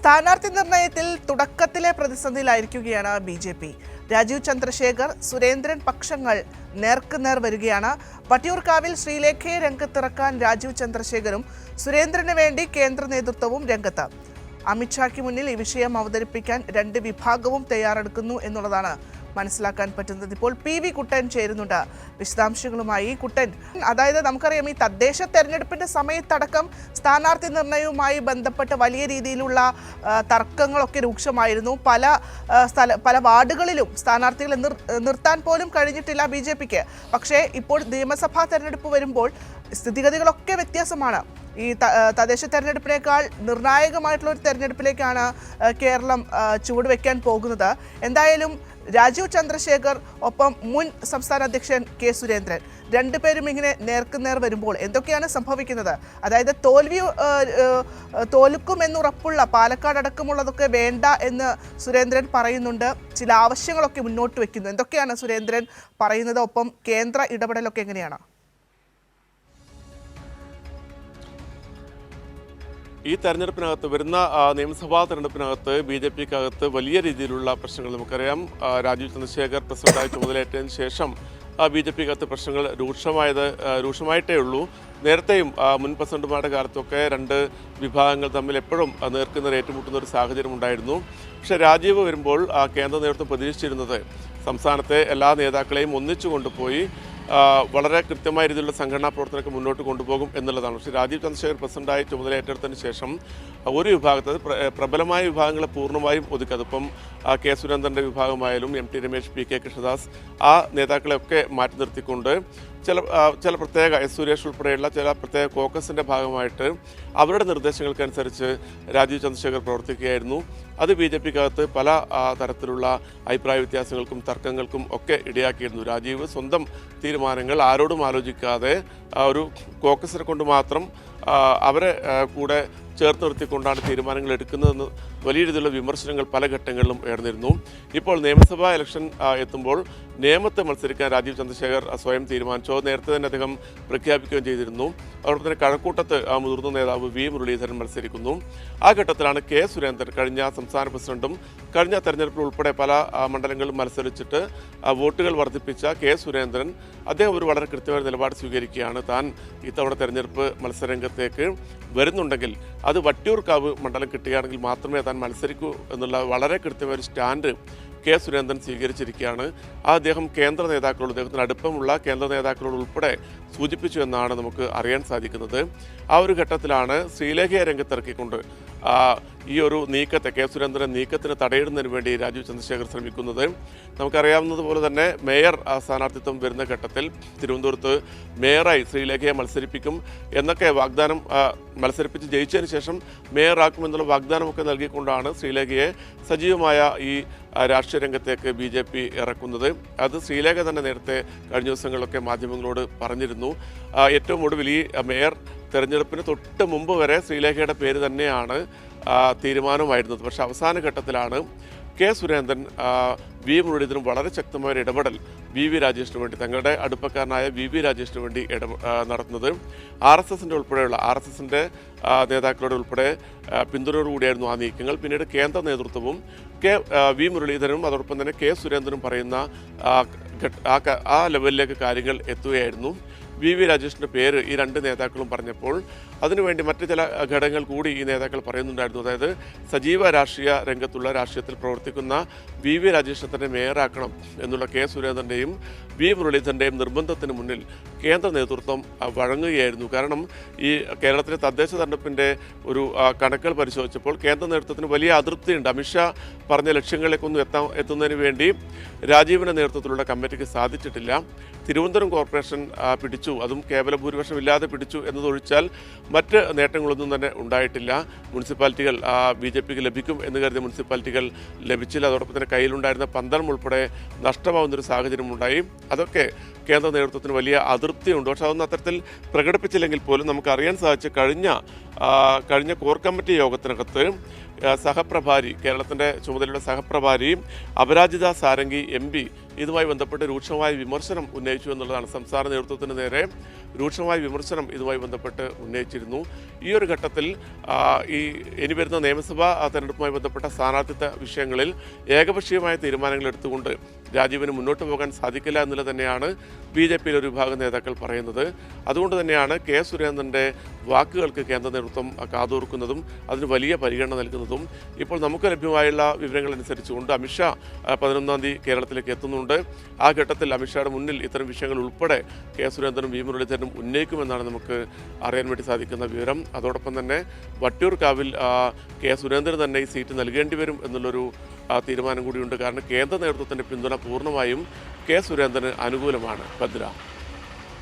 സ്ഥാനാർത്ഥി നിർണയത്തിൽ തുടക്കത്തിലെ പ്രതിസന്ധിയിലായിരിക്കുകയാണ് ബി.ജെ.പി. രാജീവ് ചന്ദ്രശേഖർ, സുരേന്ദ്രൻ പക്ഷങ്ങൾ നേർക്കുനേർ വരികയാണ്. വട്ടിയൂർക്കാവിൽ ശ്രീലേഖയെ രംഗത്തിറക്കാൻ രാജീവ് ചന്ദ്രശേഖരും സുരേന്ദ്രന് വേണ്ടി കേന്ദ്ര നേതൃത്വവും രംഗത്ത്. അമിത്ഷായ്ക്ക് മുന്നിൽ ഈ വിഷയം അവതരിപ്പിക്കാൻ രണ്ട് വിഭാഗവും തയ്യാറെടുക്കുന്നു എന്നുള്ളതാണ് മനസ്സിലാക്കാൻ പറ്റുന്നത്. ഇപ്പോൾ പി.വി. കുട്ടൻ ചേരുന്നുണ്ട് വിശദാംശങ്ങളുമായി. കുട്ടൻ, അതായത് നമുക്കറിയാം, ഈ തദ്ദേശ തെരഞ്ഞെടുപ്പിന്റെ സമയത്തടക്കം സ്ഥാനാർത്ഥി നിർണയവുമായി ബന്ധപ്പെട്ട് വലിയ രീതിയിലുള്ള തർക്കങ്ങളൊക്കെ രൂക്ഷമായിരുന്നു. പല വാർഡുകളിലും സ്ഥാനാർത്ഥികളെ നിർത്താൻ പോലും കഴിഞ്ഞിട്ടില്ല ബി.ജെ.പിക്ക്. പക്ഷേ ഇപ്പോൾ നിയമസഭാ തെരഞ്ഞെടുപ്പ് വരുമ്പോൾ സ്ഥിതിഗതികളൊക്കെ വ്യത്യാസമാണ്. ഈ തദ്ദേശ തെരഞ്ഞെടുപ്പിനേക്കാൾ നിർണായകമായിട്ടുള്ള ഒരു തെരഞ്ഞെടുപ്പിലേക്കാണ് കേരളം ചുവടുവെക്കാൻ പോകുന്നത്. എന്തായാലും രാജീവ് ചന്ദ്രശേഖർ ഒപ്പം മുൻ സംസ്ഥാന അധ്യക്ഷൻ കെ സുരേന്ദ്രൻ രണ്ടുപേരും ഇങ്ങനെ നേർക്കുനേർ വരുമ്പോൾ എന്തൊക്കെയാണ് സംഭവിക്കുന്നത്? അതായത് തോൽക്കുമെന്നുറപ്പുള്ള പാലക്കാട് അടക്കമുള്ളതൊക്കെ വേണ്ട എന്ന് സുരേന്ദ്രൻ പറയുന്നുണ്ട്. ചില ആവശ്യങ്ങളൊക്കെ മുന്നോട്ട് വെക്കുന്നു. എന്തൊക്കെയാണ് സുരേന്ദ്രൻ പറയുന്നത്? ഒപ്പം കേന്ദ്ര ഇടപെടലൊക്കെ എങ്ങനെയാണ്? ഈ തെരഞ്ഞെടുപ്പിനകത്ത് വരുന്ന നിയമസഭാ തെരഞ്ഞെടുപ്പിനകത്ത് ബി.ജെ.പിക്കകത്ത് വലിയ രീതിയിലുള്ള പ്രശ്നങ്ങൾ നമുക്കറിയാം. രാജീവ് ചന്ദ്രശേഖർ പ്രസിഡന്റായി ചുമതലയേറ്റതിന് ശേഷം ബി.ജെ.പിക്കകത്ത് പ്രശ്നങ്ങൾ രൂക്ഷമായിട്ടേ ഉള്ളൂ. നേരത്തെയും മുൻ പ്രസിഡന്റുമാരുടെ കാലത്തൊക്കെ രണ്ട് വിഭാഗങ്ങൾ തമ്മിൽ എപ്പോഴും നേർക്കുനേർ ഏറ്റുമുട്ടുന്ന ഒരു സാഹചര്യം ഉണ്ടായിരുന്നു. പക്ഷേ രാജീവ് വരുമ്പോൾ കേന്ദ്ര നേതൃത്വം പ്രതീക്ഷിച്ചിരുന്നത് സംസ്ഥാനത്തെ എല്ലാ നേതാക്കളെയും ഒന്നിച്ചു കൊണ്ടുപോയി വളരെ കൃത്യമായ രീതിയിലുള്ള സംഘടനാ പ്രവർത്തനമൊക്കെ മുന്നോട്ട് കൊണ്ടുപോകും എന്നുള്ളതാണ്. പക്ഷേ രാജീവ് ചന്ദ്രശേഖർ പ്രസിഡന്റായി ചുമതലയേറ്റെടുത്തതിന് ശേഷം ഒരു വിഭാഗത്തെ പ്രബലമായ വിഭാഗങ്ങളെ പൂർണ്ണമായും ഒതുക്കി. അതിപ്പം കെ സുരേന്ദ്രൻ്റെ വിഭാഗമായാലും എം.ടി. രമേശ്, പി.കെ. കൃഷ്ണദാസ്, ആ നേതാക്കളെയൊക്കെ മാറ്റി നിർത്തിക്കൊണ്ട് ചില പ്രത്യേക സുരേഷ് ഉൾപ്പെടെയുള്ള ചില പ്രത്യേക കോക്കസിൻ്റെ ഭാഗമായിട്ട് അവരുടെ നിർദ്ദേശങ്ങൾക്കനുസരിച്ച് രാജീവ് ചന്ദ്രശേഖർ പ്രവർത്തിക്കുകയായിരുന്നു. അത് ബി.ജെ.പിക്കകത്ത് പല തരത്തിലുള്ള അഭിപ്രായ വ്യത്യാസങ്ങൾക്കും തർക്കങ്ങൾക്കും ഒക്കെ ഇടയാക്കിയിരുന്നു. രാജീവ് സ്വന്തം തീരുമാനങ്ങൾ ആരോടും ആലോചിക്കാതെ ഒരു കോക്കസിനെ കൊണ്ട് മാത്രം അവരെ കൂടെ ചേർത്ത് നിർത്തിക്കൊണ്ടാണ് തീരുമാനങ്ങൾ എടുക്കുന്നതെന്ന് വലിയ രീതിയിലുള്ള വിമർശനങ്ങൾ പല ഘട്ടങ്ങളിലും ഉയർന്നിരുന്നു. ഇപ്പോൾ നിയമസഭാ ഇലക്ഷൻ എത്തുമ്പോൾ നിയമത്തെ മത്സരിക്കാൻ രാജീവ് ചന്ദ്രശേഖർ സ്വയം തീരുമാനിച്ചു. നേരത്തെ തന്നെ അദ്ദേഹം പ്രഖ്യാപിക്കുകയും ചെയ്തിരുന്നു. അതോടൊപ്പം തന്നെ കഴക്കൂട്ടത്ത് മുതിർന്ന നേതാവ് വി. മുരളീധരൻ മത്സരിക്കുന്നു. ആ ഘട്ടത്തിലാണ് കെ സുരേന്ദ്രൻ, കഴിഞ്ഞ സംസ്ഥാന പ്രസിഡന്റും കഴിഞ്ഞ തെരഞ്ഞെടുപ്പിൽ ഉൾപ്പെടെ പല മണ്ഡലങ്ങളിലും മത്സരിച്ചിട്ട് വോട്ടുകൾ വർദ്ധിപ്പിച്ച കെ സുരേന്ദ്രൻ അദ്ദേഹം ഒരു വളരെ കൃത്യമായ നിലപാട് സ്വീകരിക്കുകയാണ്. താൻ ഇത്തവണ തെരഞ്ഞെടുപ്പ് മത്സരരംഗത്തേക്ക് വരുന്നുണ്ടെങ്കിൽ അത് വട്ടിയൂർക്കാവ് മണ്ഡലം കിട്ടുകയാണെങ്കിൽ മാത്രമേ താൻ മത്സരിക്കൂ എന്നുള്ള വളരെ കൃത്യമായ ഒരു സ്റ്റാൻഡ് കെ സുരേന്ദ്രൻ സ്വീകരിച്ചിരിക്കുകയാണ്. അദ്ദേഹം കേന്ദ്ര നേതാക്കളോട്, അദ്ദേഹത്തിന് അടുപ്പമുള്ള കേന്ദ്ര നേതാക്കളോട് ഉൾപ്പെടെ സൂചിപ്പിച്ചു എന്നാണ് നമുക്ക് അറിയാൻ സാധിക്കുന്നത്. ആ ഒരു ഘട്ടത്തിലാണ് ശ്രീലേഖയെ രംഗത്തിറക്കിക്കൊണ്ട് ഈ ഒരു നീക്കത്തെ, കെ സുരേന്ദ്രൻ നീക്കത്തിന് തടയിടുന്നതിന് വേണ്ടി രാജീവ് ചന്ദ്രശേഖർ ശ്രമിക്കുന്നത്. നമുക്കറിയാവുന്നതുപോലെ തന്നെ മേയർ സ്ഥാനാർത്ഥിത്വം വരുന്ന ഘട്ടത്തിൽ തിരുവനന്തപുരത്ത് മേയറായി ശ്രീലേഖയെ മത്സരിപ്പിക്കും എന്നൊക്കെ വാഗ്ദാനം, മത്സരിപ്പിച്ച് ജയിച്ചതിന് ശേഷം മേയറാക്കുമെന്നുള്ള വാഗ്ദാനമൊക്കെ നൽകിക്കൊണ്ടാണ് ശ്രീലേഖയെ സജീവമായ ഈ രാഷ്ട്രീയ രംഗത്തേക്ക് ബി.ജെ.പി. ഇറക്കുന്നത്. അത് ശ്രീലേഖ തന്നെ നേരത്തെ കഴിഞ്ഞ ദിവസങ്ങളിലൊക്കെ മാധ്യമങ്ങളോട് പറഞ്ഞിരുന്നു. ഏറ്റവും ഒടുവിൽ ഈ മേയർ തെരഞ്ഞെടുപ്പിന് തൊട്ട് മുമ്പ് വരെ ശ്രീലേഖയുടെ പേര് തന്നെയാണ് തീരുമാനമായിരുന്നത്. പക്ഷേ അവസാന ഘട്ടത്തിലാണ് കെ സുരേന്ദ്രൻ വി. മുരളീധരനും വളരെ ശക്തമായ ഒരു ഇടപെടൽ വി. രാജേഷിന് വേണ്ടി, തങ്ങളുടെ അടുപ്പക്കാരനായ വി. രാജേഷിന് വേണ്ടി നടത്തുന്നത്. ആർ എസ് എസിൻ്റെ നേതാക്കളുടെ ഉൾപ്പെടെ പിന്തുണയോടുകൂടിയായിരുന്നു ആ നീക്കങ്ങൾ. പിന്നീട് കേന്ദ്ര നേതൃത്വവും വി. മുരളീധരനും അതോടൊപ്പം തന്നെ കെ സുരേന്ദ്രനും പറയുന്ന ആ ലെവലിലേക്ക് കാര്യങ്ങൾ എത്തുകയായിരുന്നു. വി. രാജേഷിൻ്റെ പേര് ഈ രണ്ട് നേതാക്കളും പറഞ്ഞപ്പോൾ അതിനുവേണ്ടി മറ്റ് ചില ഘടകങ്ങൾ കൂടി ഈ നേതാക്കൾ പറയുന്നുണ്ടായിരുന്നു. അതായത് സജീവ രാഷ്ട്രീയ രംഗത്തുള്ള രാഷ്ട്രീയത്തിൽ പ്രവർത്തിക്കുന്ന വി. രാജേഷിനെ തന്നെ മേയറാക്കണം എന്നുള്ള കെ സുരേന്ദ്രൻ്റെയും വി. മുരളീധരൻ്റെയും നിർബന്ധത്തിന് മുന്നിൽ കേന്ദ്ര നേതൃത്വം വഴങ്ങുകയായിരുന്നു. കാരണം ഈ കേരളത്തിലെ തദ്ദേശ തെരഞ്ഞെടുപ്പിൻ്റെ ഒരു കണക്കുകൾ പരിശോധിച്ചപ്പോൾ കേന്ദ്ര നേതൃത്വത്തിന് വലിയ അതൃപ്തിയുണ്ട്. അമിത്ഷാ പറഞ്ഞ ലക്ഷ്യങ്ങളിലേക്കൊന്നും എത്തുന്നതിന് വേണ്ടി രാജീവിൻ്റെ നേതൃത്വത്തിലുള്ള കമ്മിറ്റിക്ക് സാധിച്ചിട്ടില്ല. തിരുവനന്തപുരം കോർപ്പറേഷൻ പിടിച്ചു, അതും കേവല ഭൂരിപക്ഷം ഇല്ലാതെ പിടിച്ചു എന്നതൊഴിച്ചാൽ മറ്റ് നേട്ടങ്ങളൊന്നും തന്നെ ഉണ്ടായിട്ടില്ല. മുനിസിപ്പാലിറ്റികൾ ബി.ജെ.പിക്ക് ലഭിക്കും എന്ന് കരുതിയ മുനിസിപ്പാലിറ്റികൾ ലഭിച്ചില്ല. അതോടൊപ്പം തന്നെ കയ്യിലുണ്ടായിരുന്ന 12 ഉൾപ്പെടെ നഷ്ടമാവുന്നൊരു സാഹചര്യം ഉണ്ടായി. അതൊക്കെ കേന്ദ്ര നേതൃത്വത്തിന് വലിയ അതൃപ്തിയുണ്ട്. പക്ഷേ അതൊന്നും അത്തരത്തിൽ പ്രകടിപ്പിച്ചില്ലെങ്കിൽ പോലും നമുക്കറിയാൻ സാധിച്ച കഴിഞ്ഞ കോർ കമ്മിറ്റി യോഗത്തിനകത്ത് സഹപ്രഭാരി, കേരളത്തിൻ്റെ ചുമതലയുള്ള സഹപ്രഭാരി അപരാജിത സാരംഗി MP ഇതുമായി ബന്ധപ്പെട്ട് രൂക്ഷമായ വിമർശനം ഉന്നയിച്ചു എന്നുള്ളതാണ്. സംസ്ഥാന നേതൃത്വത്തിന് നേരെ രൂക്ഷമായ വിമർശനം ഇതുമായി ബന്ധപ്പെട്ട് ഉന്നയിച്ചിരുന്നു. ഈ ഒരു ഘട്ടത്തിൽ ഇനി വരുന്ന നിയമസഭാ തെരഞ്ഞെടുപ്പുമായി ബന്ധപ്പെട്ട സ്ഥാനാർത്ഥിത്വ വിഷയങ്ങളിൽ ഏകപക്ഷീയമായ തീരുമാനങ്ങൾ എടുത്തുകൊണ്ട് രാജീവിന് മുന്നോട്ട് പോകാൻ സാധിക്കില്ല എന്നുള്ളത് തന്നെയാണ് BJPയിലെ ഒരു വിഭാഗം നേതാക്കൾ പറയുന്നത്. അതുകൊണ്ട് തന്നെയാണ് കെ സുരേന്ദ്രൻ്റെ വാക്കുകൾക്ക് കേന്ദ്ര നേതൃത്വം കാതോർക്കുന്നതും അതിന് വലിയ പരിഗണന നൽകുന്നതും. ഇപ്പോൾ നമുക്ക് ലഭ്യമായുള്ള വിവരങ്ങളനുസരിച്ചുകൊണ്ട് അമിത്ഷാ 11-ാം തീയതി കേരളത്തിലേക്ക് എത്തുന്നുണ്ട്. ആ ഘട്ടത്തിൽ അമിത്ഷായുടെ മുന്നിൽ ഇത്തരം വിഷയങ്ങൾ ഉൾപ്പെടെ കെ സുരേന്ദ്രനും വി മുരളീധരനും ഉന്നയിക്കുമെന്നാണ് നമുക്ക് അറിയാൻ വേണ്ടി സാധിക്കുന്ന വിവരം. അതോടൊപ്പം തന്നെ വട്ടിയൂർക്കാവിൽ കെ സുരേന്ദ്രൻ തന്നെ ഈ സീറ്റ് നൽകേണ്ടി വരും എന്നുള്ളൊരു തീരുമാനം കൂടിയുണ്ട്. കാരണം കേന്ദ്ര നേതൃത്വത്തിൻ്റെ പിന്തുണ പൂർണ്ണമായും കെ സുരേന്ദ്രന് അനുകൂലമാണ്. ഭദ്ര.